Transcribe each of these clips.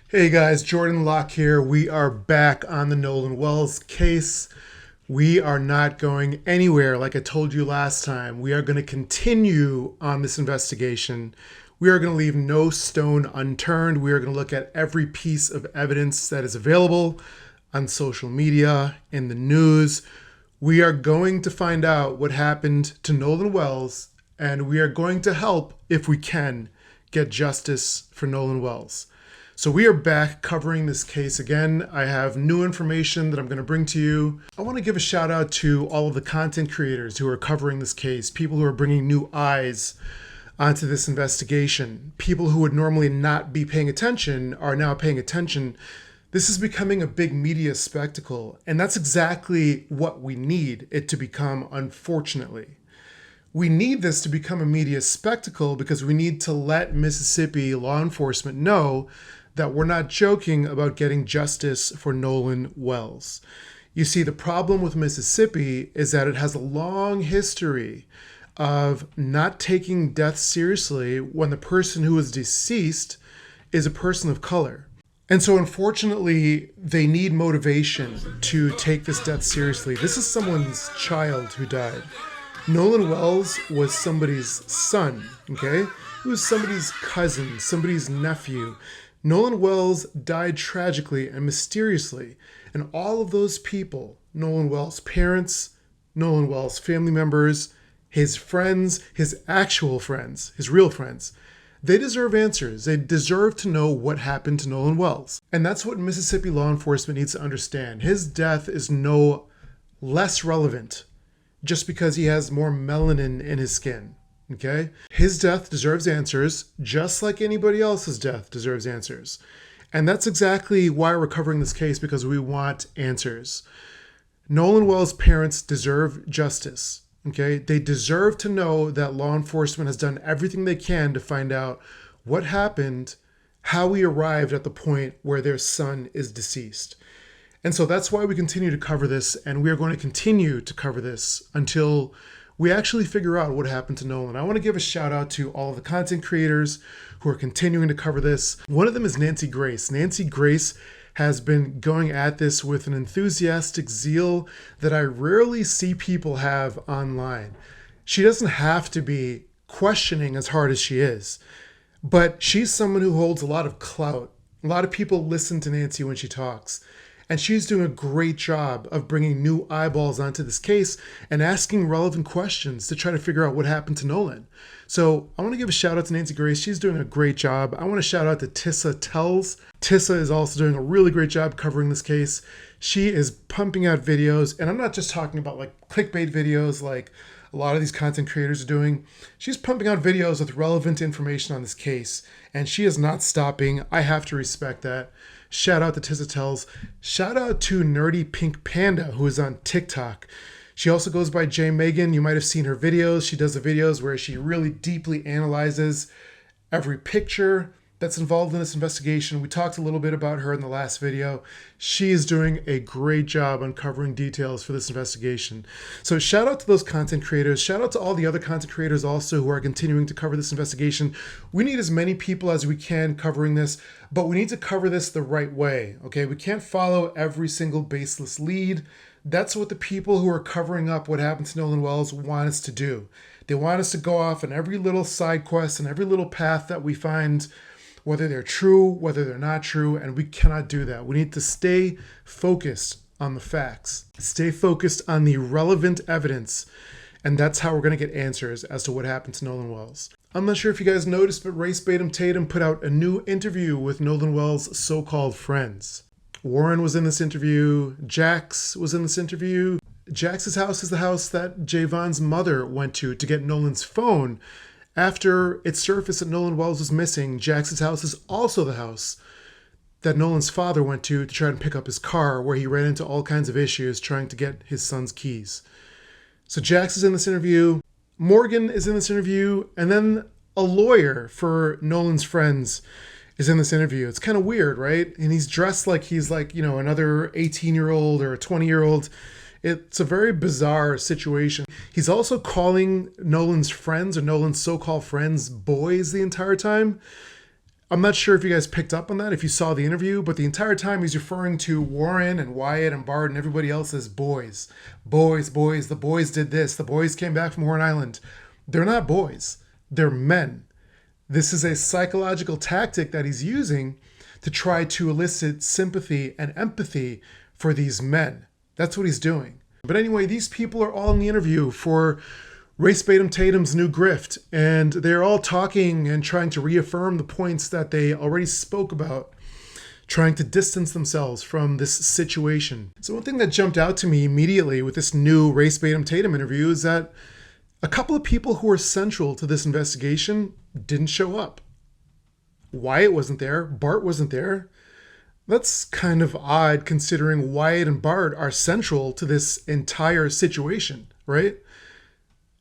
Hey guys, Jordan Locke here. We are back on the Nolan Wells case. We are not going anywhere like I told you last time. We are going to continue on this investigation. We are going to leave no stone unturned. We are going to look at every piece of evidence that is available on social media, in the news. We are going to find out what happened to Nolan Wells, and we are going to help, if we can, get justice for Nolan Wells. So we are back covering this case again. I have new information that I'm going to bring to you. I want to give a shout out to all of the content creators who are covering this case, people who are bringing new eyes onto this investigation. People who would normally not be paying attention are now paying attention. This is becoming a big media spectacle, and that's exactly what we need it to become, unfortunately. We need this to become a media spectacle because we need to let Mississippi law enforcement know that we're not joking about getting justice for Nolan Wells. You see, the problem with Mississippi is that it has a long history of not taking death seriously when the person who is deceased is a person of color. And so, unfortunately, they need motivation to take this death seriously. This is someone's child who died. Nolan Wells was somebody's son, okay? He was somebody's cousin, somebody's nephew. Nolan Wells died tragically and mysteriously. And all of those people, Nolan Wells' parents, Nolan Wells' family members, his friends, his actual friends, his real friends, they deserve answers. They deserve to know what happened to Nolan Wells. And that's what Mississippi law enforcement needs to understand. His death is no less relevant just because he has more melanin in his skin. Okay? His death deserves answers, just like anybody else's death deserves answers. And that's exactly why we're covering this case, because we want answers. Nolan Wells' parents deserve justice. Okay? They deserve to know that law enforcement has done everything they can to find out what happened, how we arrived at the point where their son is deceased. And so that's why we continue to cover this, and we are going to continue to cover this until we actually figure out what happened to Nolan. I want to give a shout out to all of the content creators who are continuing to cover this. One of them is Nancy Grace. Nancy Grace has been going at this with an enthusiastic zeal that I rarely see people have online. She doesn't have to be questioning as hard as she is, but she's someone who holds a lot of clout. A lot of people listen to Nancy when she talks. And she's doing a great job of bringing new eyeballs onto this case and asking relevant questions to try to figure out what happened to Nolan. So I want to give a shout out to Nancy Grace. She's doing a great job. I want to shout out to Tissa Tells. Tissa is also doing a really great job covering this case. She is pumping out videos, and I'm not just talking about like clickbait videos like a lot of these content creators are doing. She's pumping out videos with relevant information on this case, and she is not stopping. I have to respect that. Shout out to Tissa Tells. Shout out to Nerdy Pink Panda, who is on TikTok. She also goes by J Megan. You might have seen her videos. She does the videos where she really deeply analyzes every picture that's involved in this investigation. We talked a little bit about her in the last video. She is doing a great job uncovering details for this investigation. So shout out to those content creators. Shout out to all the other content creators also who are continuing to cover this investigation. We need as many people as we can covering this, but we need to cover this the right way, okay? We can't follow every single baseless lead. That's what the people who are covering up what happened to Nolan Wells want us to do. They want us to go off on every little side quest and every little path that we find, whether they're true, whether they're not true, and we cannot do that. We need to stay focused on the facts, stay focused on the relevant evidence, and that's how we're going to get answers as to what happened to Nolan Wells. I'm not sure if you guys noticed, but Race Batum Tatum put out a new interview with Nolan Wells' so-called friends. Warren was in this interview. Jax was in this interview. Jax's house is the house that Javon's mother went to get Nolan's phone. After it surfaced that Nolan Wells was missing, Jax's house is also the house that Nolan's father went to try and pick up his car, where he ran into all kinds of issues trying to get his son's keys. So Jax is in this interview. Morgan is in this interview. And then a lawyer for Nolan's friends is in this interview. It's kind of weird, right? And he's dressed like he's like, another 18-year-old or a 20-year-old. It's a very bizarre situation. He's also calling Nolan's friends, or Nolan's so-called friends, boys the entire time. I'm not sure if you guys picked up on that, if you saw the interview, but the entire time he's referring to Warren and Wyatt and Bart and everybody else as boys. Boys, boys, the boys did this. The boys came back from Horn Island. They're not boys. They're men. This is a psychological tactic that he's using to try to elicit sympathy and empathy for these men. That's what he's doing. But anyway, these people are all in the interview for Race Batum Tatum's new grift, and they're all talking and trying to reaffirm the points that they already spoke about, trying to distance themselves from this situation. So one thing that jumped out to me immediately with this new Race Batum Tatum interview is that a couple of people who are central to this investigation didn't show up. Wyatt wasn't there. Bart wasn't there. That's kind of odd considering Wyatt and Bart are central to this entire situation, right?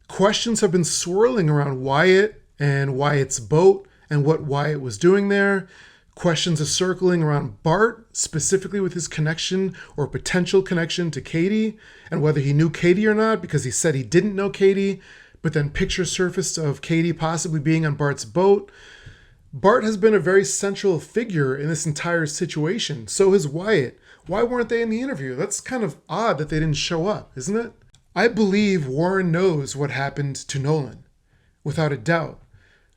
Questions have been swirling around Wyatt and Wyatt's boat and what Wyatt was doing there. Questions are circling around Bart, specifically with his connection or potential connection to Katie, and whether he knew Katie or not, because he said he didn't know Katie, but then pictures surfaced of Katie possibly being on Bart's boat. Bart has been a very central figure in this entire situation. So has Wyatt. Why weren't they in the interview? That's kind of odd that they didn't show up, isn't it? I believe Warren knows what happened to Nolan, without a doubt.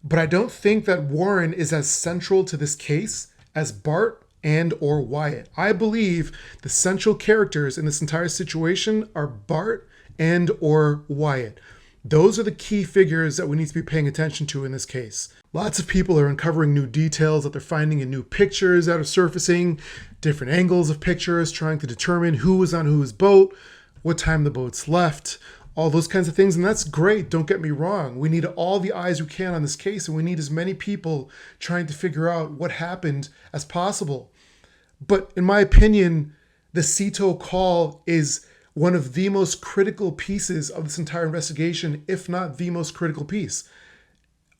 But I don't think that Warren is as central to this case as Bart and or Wyatt. I believe the central characters in this entire situation are Bart and or Wyatt. Those are the key figures that we need to be paying attention to in this case. Lots of people are uncovering new details that they're finding in new pictures that are surfacing, different angles of pictures, trying to determine who was on whose boat, what time the boats left, all those kinds of things. And that's great. Don't get me wrong. We need all the eyes we can on this case, and we need as many people trying to figure out what happened as possible. But in my opinion, the Seatow call is one of the most critical pieces of this entire investigation, if not the most critical piece.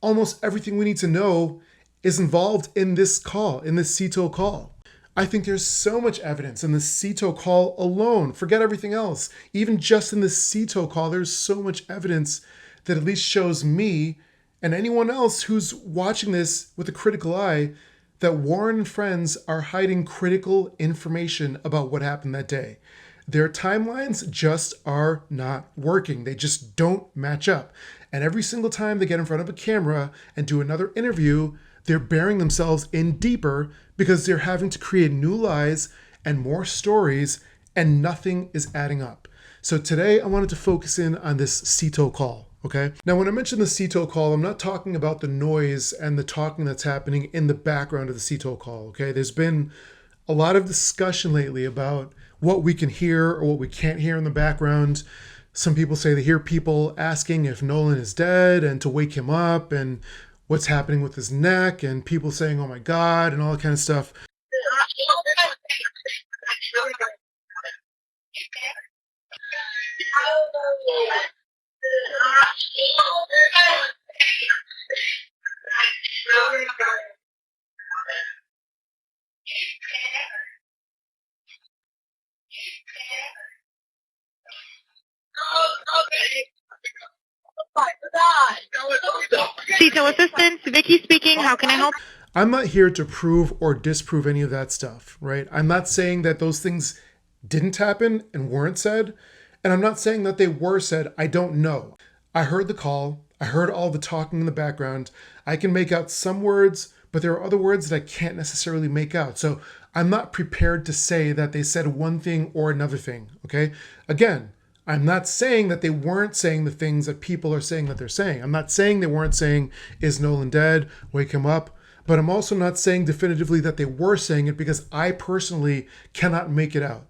Almost everything we need to know is involved in this call, in this Seatow call. I think there's so much evidence in the Seatow call alone. Forget everything else. Even just in the Seatow call, there's so much evidence that at least shows me and anyone else who's watching this with a critical eye that Warren and friends are hiding critical information about what happened that day. Their timelines just are not working. They just don't match up. And every single time they get in front of a camera and do another interview, they're burying themselves in deeper because they're having to create new lies and more stories, and nothing is adding up. So today I wanted to focus in on this Seatow call, okay? Now, when I mention the Seatow call, I'm not talking about the noise and the talking that's happening in the background of the Seatow call, okay? There's been a lot of discussion lately about what we can hear or what we can't hear in the background. Some people say they hear people asking if Nolan is dead and to wake him up, and what's happening with his neck, and people saying, oh my God, and all that kind of stuff. Seatow Assistance, Vicky speaking. How can I help? I'm not here to prove or disprove any of that stuff, right? I'm not saying that those things didn't happen and weren't said, and I'm not saying that they were said. I don't know. I heard the call. I heard all the talking in the background. I can make out some words, but there are other words that I can't necessarily make out. So I'm not prepared to say that they said one thing or another thing, okay? Again, I'm not saying that they weren't saying the things that people are saying that they're saying. I'm not saying they weren't saying, is Nolan dead? Wake him up. But I'm also not saying definitively that they were saying it because I personally cannot make it out.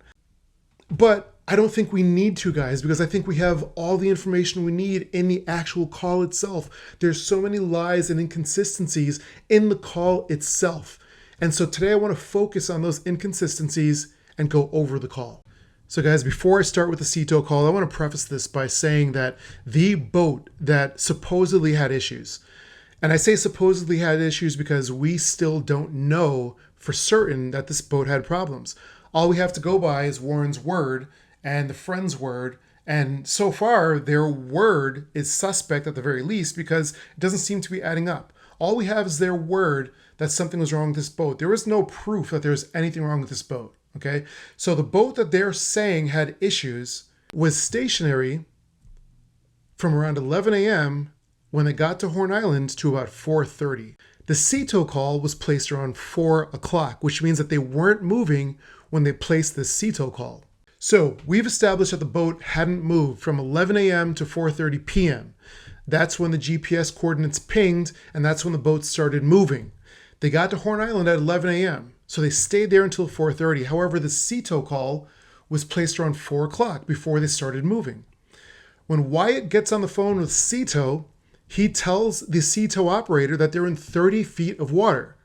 But I don't think we need to, guys, because I think we have all the information we need in the actual call itself. There's so many lies and inconsistencies in the call itself. And so today I want to focus on those inconsistencies and go over the call. So guys, before I start with the Seatow call, I want to preface this by saying that the boat that supposedly had issues, and I say supposedly had issues because we still don't know for certain that this boat had problems. All we have to go by is Warren's word and the friend's word, and so far their word is suspect at the very least because it doesn't seem to be adding up. All we have is their word that something was wrong with this boat. There is no proof that there's anything wrong with this boat, okay? So the boat that they're saying had issues was stationary from around 11 a.m. when they got to Horn Island to about 4:30. The Seatow call was placed around 4 o'clock, which means that they weren't moving when they placed the Seatow call. So we've established that the boat hadn't moved from 11 a.m. to 4:30 p.m. That's when the GPS coordinates pinged, and that's when the boat started moving. They got to Horn Island at 11 a.m., so they stayed there until 4:30. However, the Seatow call was placed around 4 o'clock before they started moving. When Wyatt gets on the phone with Seatow, he tells the Seatow operator that they're in 30 feet of water.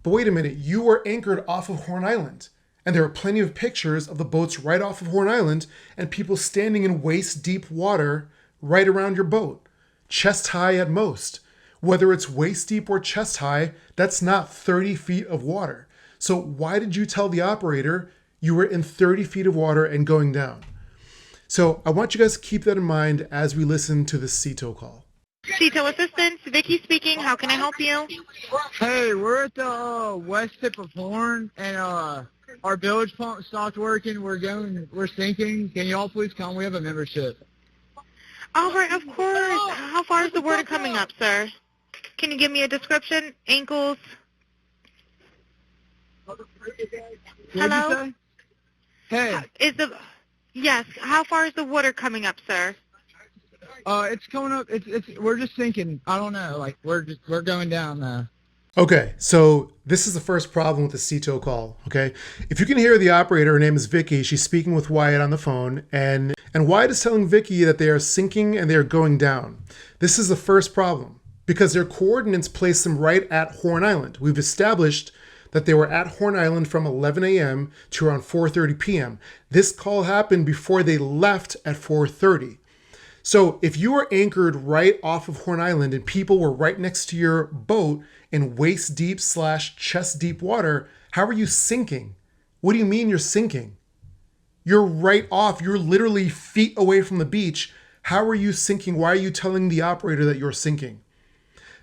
But wait a minute, you were anchored off of Horn Island, and there are plenty of pictures of the boats right off of Horn Island and people standing in waist-deep water right around your boat, chest high at most. Whether it's waist-deep or chest high, that's not 30 feet of water. So why did you tell the operator you were in 30 feet of water and going down? So I want you guys to keep that in mind as we listen to the Seatow call. Seatow assistance, Vicky speaking. How can I help you? Hey, we're at the west tip of Horn, and our bilge pump stopped working. We're sinking. Can you all please come? We have a membership. All right, of course. How far is the water coming up, sir? Can you give me a description? Ankles? Hello? Hey, Yes. How far is the water coming up, sir? it's coming up. We're just sinking. I don't know. Like we're going down now. Okay, so this is the first problem with the Seatow call, okay? If you can hear the operator, her name is Vicky. She's speaking with Wyatt on the phone, and Wyatt is telling Vicky that they are sinking and they are going down. This is the first problem because their coordinates place them right at Horn Island. We've established that they were at Horn Island from 11 a.m. to around 4:30 p.m. This call happened before they left at 4:30. So if you were anchored right off of Horn Island and people were right next to your boat in waist deep / chest deep water, how are you sinking? What do you mean you're sinking? You're right off. You're literally feet away from the beach. How are you sinking? Why are you telling the operator that you're sinking?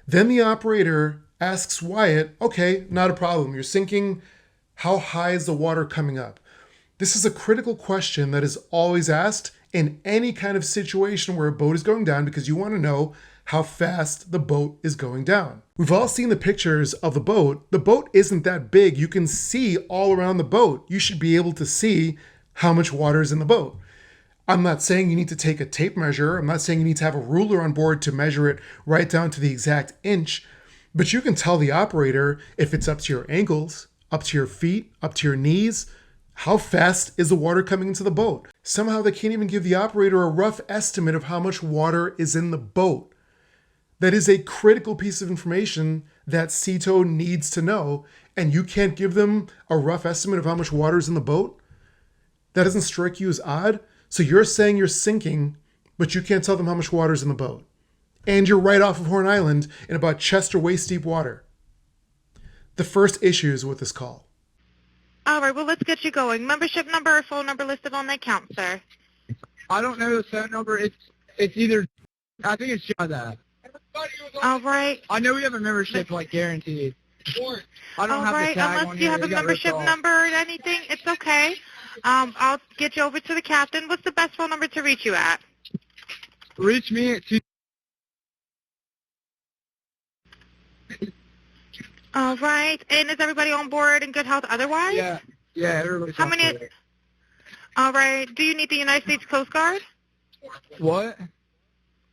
Then the operator asks Wyatt, okay, not a problem. You're sinking. How high is the water coming up? This is a critical question that is always asked in any kind of situation where a boat is going down because you want to know how fast the boat is going down. We've all seen the pictures of the boat. The boat isn't that big. You can see all around the boat. You should be able to see how much water is in the boat. I'm not saying you need to take a tape measure. I'm not saying you need to have a ruler on board to measure it right down to the exact inch, but you can tell the operator if it's up to your ankles, up to your feet, up to your knees. How fast is the water coming into the boat? Somehow they can't even give the operator a rough estimate of how much water is in the boat. That is a critical piece of information that Seatow needs to know, and you can't give them a rough estimate of how much water is in the boat? That doesn't strike you as odd? So you're saying you're sinking, but you can't tell them how much water is in the boat. And you're right off of Horn Island in about chest or waist deep water. The first issue is with this call. All right, well, let's get you going. Membership number or phone number listed on the account, sir. I don't know the phone number. It's either. I think it's just that. All right. I know we have a membership, like guaranteed. I don't All have right, the tag on unless you here. have a It got ripped membership off. number or anything, it's okay. I'll get you over to the captain. What's the best phone number to reach you at? Reach me at 2. All right, and is everybody on board in good health otherwise? Yeah, everybody's How on many? board. All right, do you need the United States Coast Guard? What?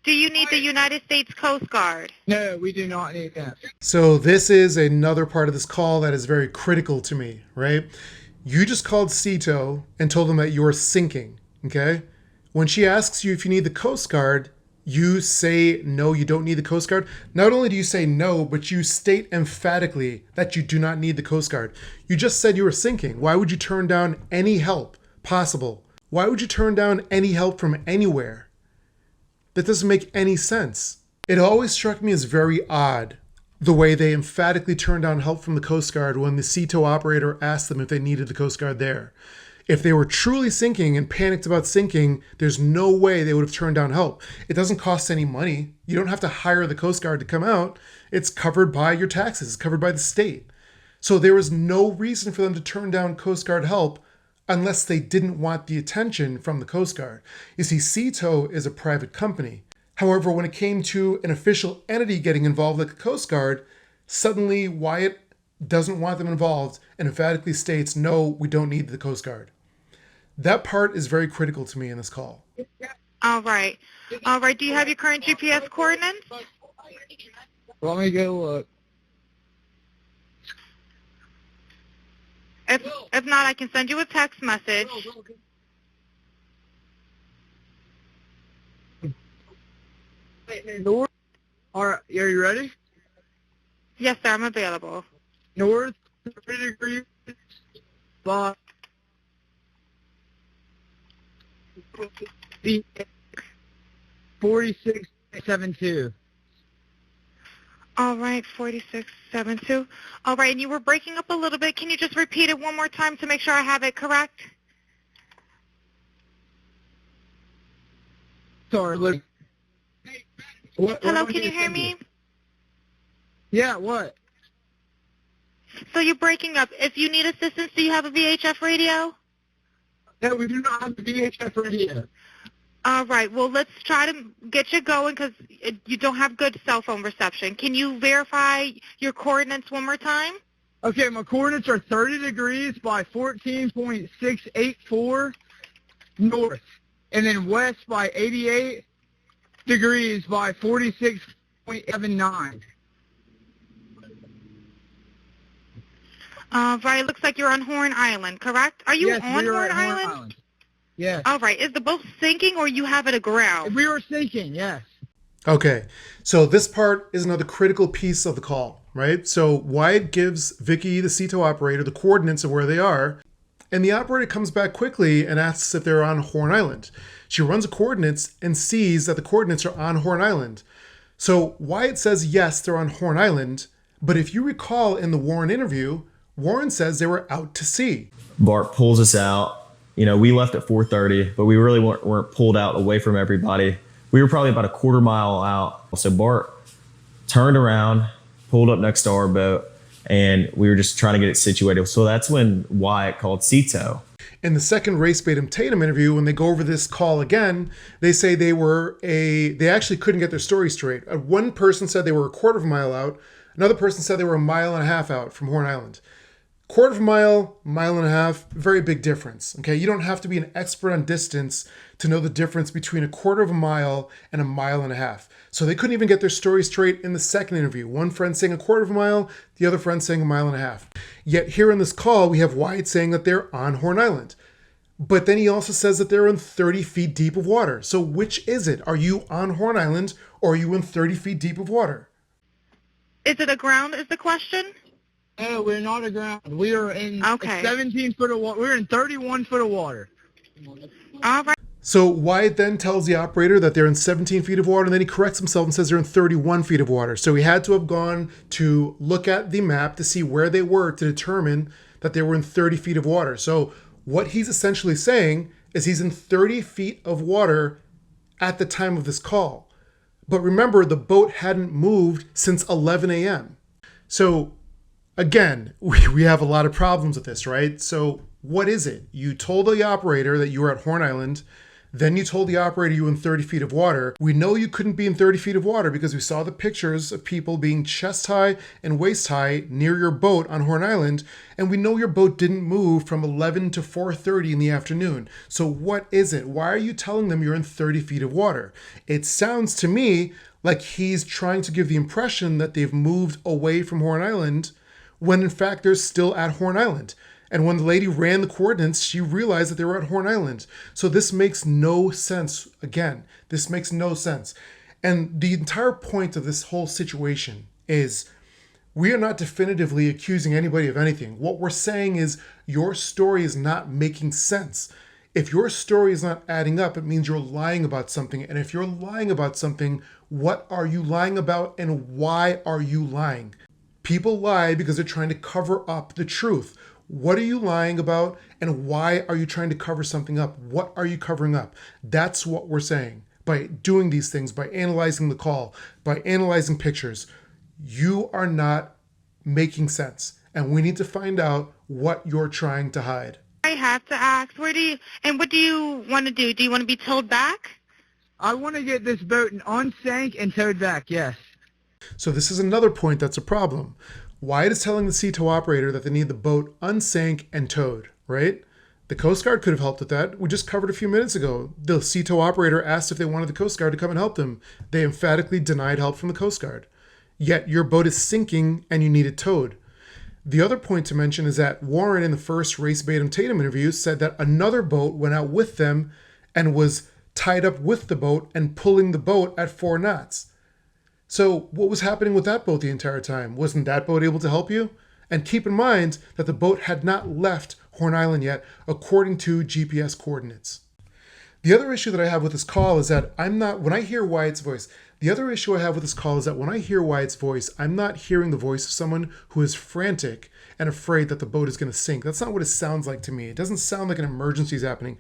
Do you need the United States Coast Guard? No, we do not need that. So this is another part of this call that is very critical to me, right? You just called Seatow and told them that you're sinking, okay? When she asks you if you need the Coast Guard, you say no, you don't need the Coast Guard. Not only do you say no, but you state emphatically that you do not need the Coast Guard. You just said you were sinking. Why would you turn down any help possible? Why would you turn down any help from anywhere? That doesn't make any sense. It always struck me as very odd the way they emphatically turned down help from the Coast Guard when the Seatow operator asked them if they needed the Coast Guard there. If they were truly sinking and panicked about sinking, there's no way they would have turned down help. It doesn't cost any money. You don't have to hire the Coast Guard to come out. It's covered by your taxes. It's covered by the state. So there was no reason for them to turn down Coast Guard help unless they didn't want the attention from the Coast Guard. You see, Seatow is a private company. However, when it came to an official entity getting involved like the Coast Guard, suddenly Wyatt doesn't want them involved and emphatically states, no, we don't need the Coast Guard. That part is very critical to me in this call. All right. All right. Do you have your current GPS coordinates? Let me go look. If not, I can send you a text message. North. All right, are you ready? Yes, sir. I'm available. North 30 degrees by 4672. All right, 4672. All right, and you were breaking up a little bit. Can you just repeat it one more time to make sure I have it correct? Sorry, look. Hello, can you hear me? Yeah, what? So you're breaking up. If you need assistance, do you have a VHF radio? No, we do not have the VHF radio. All right. Well, let's try to get you going because you don't have good cell phone reception. Can you verify your coordinates one more time? Okay, my coordinates are 30 degrees by 14.684 north, and then west by 88 degrees by 46.79. Right. It looks like you're on Horn Island, correct? Are you Yes, on we are Horn at Horn Island? Island. Yes. All right. Is the boat sinking or you have it aground? We were sinking, yes. Okay, so this part is another critical piece of the call, right? So Wyatt gives Vicky, the Seatow operator, the coordinates of where they are, and the operator comes back quickly and asks if they're on Horn Island. She runs the coordinates and sees that the coordinates are on Horn Island. So Wyatt says, yes, they're on Horn Island, but if you recall in the Warren interview, Warren says they were out to sea. Bart pulls us out. You know, we left at 4:30, but we really weren't pulled out away from everybody. We were probably about a quarter mile out. So Bart turned around, pulled up next to our boat, and we were just trying to get it situated. So that's when Wyatt called Seatow. In the second Race Batum Tatum interview, when they go over this call again, they say they actually couldn't get their story straight. One person said they were a quarter of a mile out. Another person said they were a mile and a half out from Horn Island. Quarter of a mile, mile and a half, very big difference. Okay, you don't have to be an expert on distance to know the difference between a quarter of a mile and a mile and a half. So they couldn't even get their story straight in the second interview. One friend saying a quarter of a mile, the other friend saying a mile and a half. Yet here in this call, we have Wyatt saying that they're on Horn Island. But then he also says that they're in 30 feet deep of water. So which is it? Are you on Horn Island or are you in 30 feet deep of water? Is it aground is the question? No, we're not aground. We are in 17 foot of water. We're in 31 foot of water. All right. So Wyatt then tells the operator that they're in 17 feet of water, and then he corrects himself and says they're in 31 feet of water. So he had to have gone to look at the map to see where they were to determine that they were in 30 feet of water. So what he's essentially saying is he's in 30 feet of water at the time of this call. But remember, the boat hadn't moved since 11 a.m. So again, we have a lot of problems with this, right? So what is it? You told the operator that you were at Horn Island. Then you told the operator you were in 30 feet of water. We know you couldn't be in 30 feet of water because we saw the pictures of people being chest high and waist high near your boat on Horn Island. And we know your boat didn't move from 11 to 4:30 in the afternoon. So what is it? Why are you telling them you're in 30 feet of water? It sounds to me like he's trying to give the impression that they've moved away from Horn Island when in fact they're still at Horn Island. And when the lady ran the coordinates, she realized that they were at Horn Island. So this makes no sense. Again, this makes no sense. And the entire point of this whole situation is we are not definitively accusing anybody of anything. What we're saying is your story is not making sense. If your story is not adding up, it means you're lying about something. And if you're lying about something, what are you lying about and why are you lying? People lie because they're trying to cover up the truth. What are you lying about? And why are you trying to cover something up? What are you covering up? That's what we're saying. By doing these things, by analyzing the call, by analyzing pictures, you are not making sense. And we need to find out what you're trying to hide. I have to ask, what do you want to do? Do you want to be towed back? I want to get this boat unsank and towed back, yes. So this is another point that's a problem. Wyatt is telling the Seatow operator that they need the boat unsank and towed, right? The Coast Guard could have helped with that. We just covered a few minutes ago. The Seatow operator asked if they wanted the Coast Guard to come and help them. They emphatically denied help from the Coast Guard. Yet your boat is sinking and you need it towed. The other point to mention is that Warren, in the first Race Batum Tatum interview, said that another boat went out with them and was tied up with the boat and pulling the boat at 4 knots. So what was happening with that boat the entire time? Wasn't that boat able to help you? And keep in mind that the boat had not left Horn Island yet, according to GPS coordinates. The other issue that I have with this call is that when I hear Wyatt's voice, I'm not hearing the voice of someone who is frantic and afraid that the boat is going to sink. That's not what it sounds like to me. It doesn't sound like an emergency is happening.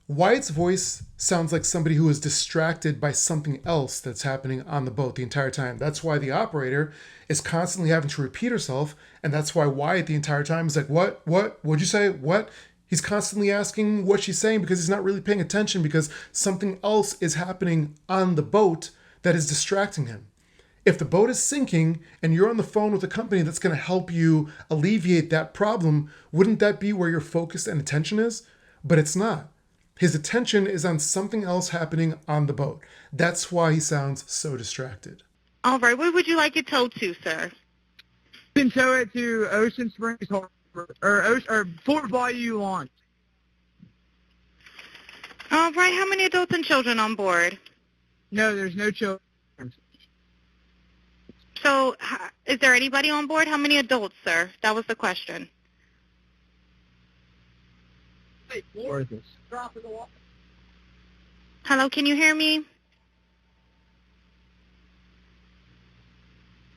Wyatt's voice sounds like somebody who is distracted by something else that's happening on the boat the entire time. That's why the operator is constantly having to repeat herself, and that's why Wyatt the entire time is like, what'd you say? What? He's constantly asking what she's saying because he's not really paying attention because something else is happening on the boat that is distracting him. If the boat is sinking and you're on the phone with a company that's going to help you alleviate that problem, wouldn't that be where your focus and attention is? But it's not. His attention is on something else happening on the boat. That's why he sounds so distracted. All right. Where would you like it towed to, sir? You can tow it to Ocean Springs Harbor, or Fort Bayou Launch. All right. How many adults and children on board? No, there's no children. So is there anybody on board? How many adults, sir? That was the question. Hello, can you hear me?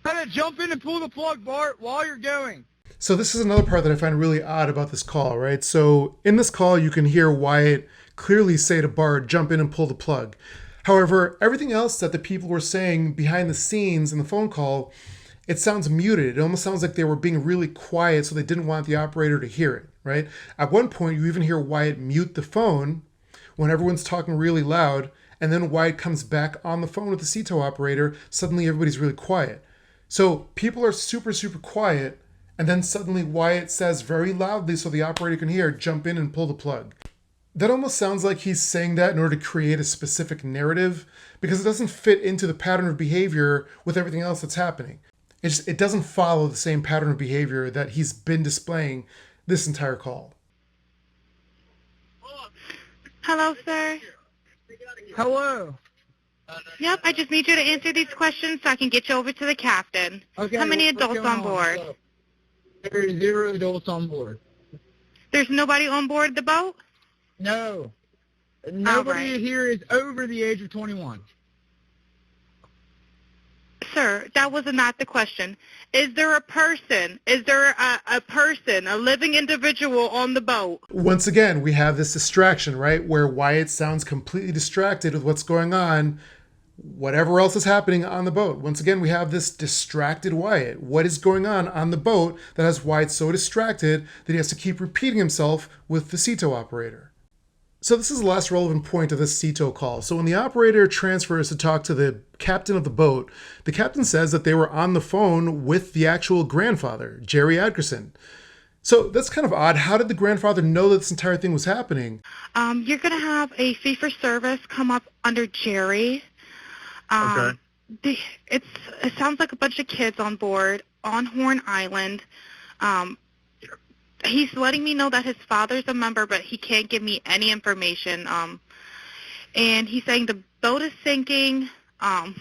Gotta jump in and pull the plug, Bart, while you're going. So this is another part that I find really odd about this call, right? So in this call, you can hear Wyatt clearly say to Bart, jump in and pull the plug. However, everything else that the people were saying behind the scenes in the phone call, it sounds muted. It almost sounds like they were being really quiet so they didn't want the operator to hear it, right? At one point, you even hear Wyatt mute the phone when everyone's talking really loud, and then Wyatt comes back on the phone with the Seatow operator. Suddenly, everybody's really quiet. So people are super, super quiet, and then suddenly Wyatt says very loudly so the operator can hear, jump in and pull the plug. That almost sounds like he's saying that in order to create a specific narrative because it doesn't fit into the pattern of behavior with everything else that's happening. It doesn't follow the same pattern of behavior that he's been displaying this entire call. Hello, sir. Hello. Yep, I just need you to answer these questions so I can get you over to the captain. Okay. How many what's adults going on board? There's 0 adults on board. There's nobody on board the boat? No. Nobody right. here is over the age of 21. Sir, that was not the question. Is there a person? Is there a person, a living individual on the boat? Once again, we have this distraction, right? Where Wyatt sounds completely distracted with what's going on, whatever else is happening on the boat. Once again, we have this distracted Wyatt. What is going on the boat that has Wyatt so distracted that he has to keep repeating himself with the Seatow operator? So this is the last relevant point of this Seatow call. So when the operator transfers to talk to the captain of the boat, the captain says that they were on the phone with the actual grandfather, Jerry Adkerson. So that's kind of odd. How did the grandfather know that this entire thing was happening? You're going to have a fee-for-service come up under Jerry. Okay. It sounds like a bunch of kids on board on Horn Island. He's letting me know that his father's a member, but he can't give me any information. And he's saying the boat is sinking, and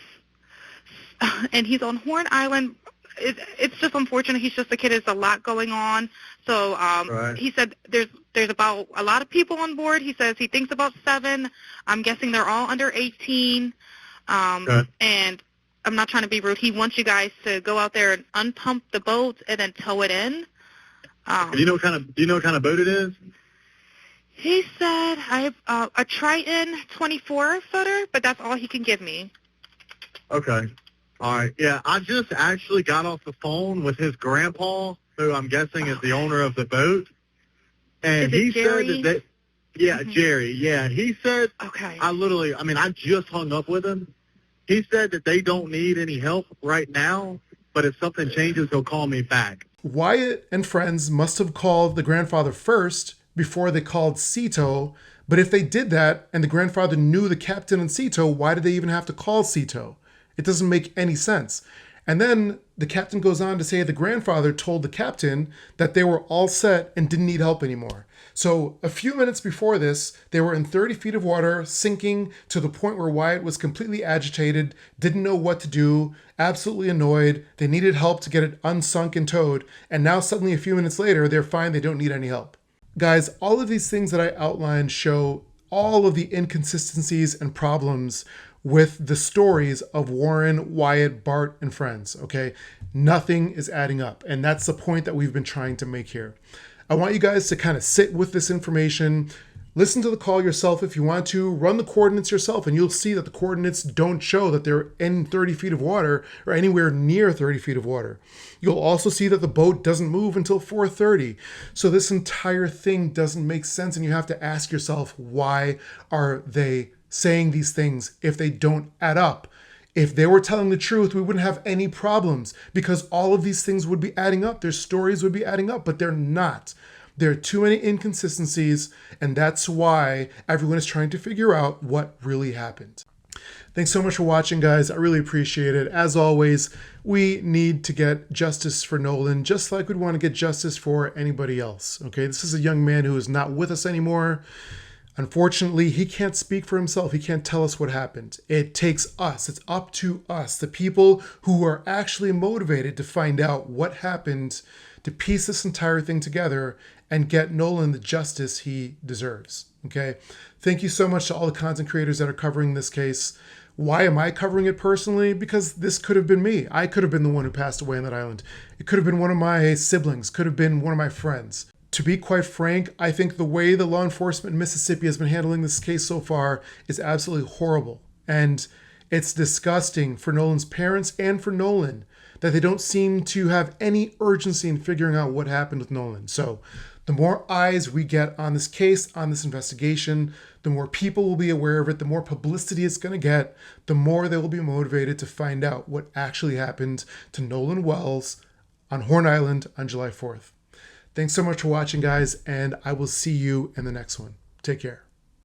he's on Horn Island. It's just unfortunate. He's just a kid. There's a lot going on. So Right. he said there's about a lot of people on board. He says he thinks about 7. I'm guessing they're all under 18. Okay. And I'm not trying to be rude. He wants you guys to go out there and unpump the boat and then tow it in. Do you know what kind of boat it is? He said a Triton 24-footer, but that's all he can give me. Okay. All right. Yeah, I just actually got off the phone with his grandpa, who I'm guessing is the owner of the boat. And Is it Jerry? Said that yeah, Jerry. Yeah, he said, Okay. I just hung up with him. He said that they don't need any help right now, but if something changes, he'll call me back. Wyatt and friends must have called the grandfather first before they called Seatow. But if they did that and the grandfather knew the captain and Seatow, why did they even have to call Seatow? It doesn't make any sense. And then the captain goes on to say the grandfather told the captain that they were all set and didn't need help anymore. So a few minutes before this, they were in 30 feet of water, sinking to the point where Wyatt was completely agitated, didn't know what to do, absolutely annoyed. They needed help to get it unsunk and towed. And now suddenly a few minutes later, they're fine. They don't need any help. Guys, all of these things that I outlined show all of the inconsistencies and problems with the stories of Warren, Wyatt, Bart, and friends, okay? Nothing is adding up, and that's the point that we've been trying to make here. I want you guys to kind of sit with this information, listen to the call yourself if you want to, run the coordinates yourself, and you'll see that the coordinates don't show that they're in 30 feet of water or anywhere near 30 feet of water. You'll also see that the boat doesn't move until 4:30. So this entire thing doesn't make sense, and you have to ask yourself, why are they saying these things if they don't add up? If they were telling the truth, we wouldn't have any problems because all of these things would be adding up. Their stories would be adding up, but they're not. There are too many inconsistencies, and that's why everyone is trying to figure out what really happened. Thanks so much for watching, guys. I really appreciate it. As always, we need to get justice for Nolan, just like we'd want to get justice for anybody else. Okay, this is a young man who is not with us anymore. Unfortunately, he can't speak for himself. He can't tell us what happened. It takes us. It's up to us, the people who are actually motivated to find out what happened, to piece this entire thing together and get Nolan the justice he deserves. Okay? Thank you so much to all the content creators that are covering this case. Why am I covering it personally? Because this could have been me. I could have been the one who passed away on that island. It could have been one of my siblings, could have been one of my friends. To be quite frank, I think the way the law enforcement in Mississippi has been handling this case so far is absolutely horrible. And it's disgusting for Nolan's parents and for Nolan that they don't seem to have any urgency in figuring out what happened with Nolan. So the more eyes we get on this case, on this investigation, the more people will be aware of it, the more publicity it's going to get, the more they will be motivated to find out what actually happened to Nolan Wells on Horn Island on July 4th. Thanks so much for watching, guys, and I will see you in the next one. Take care.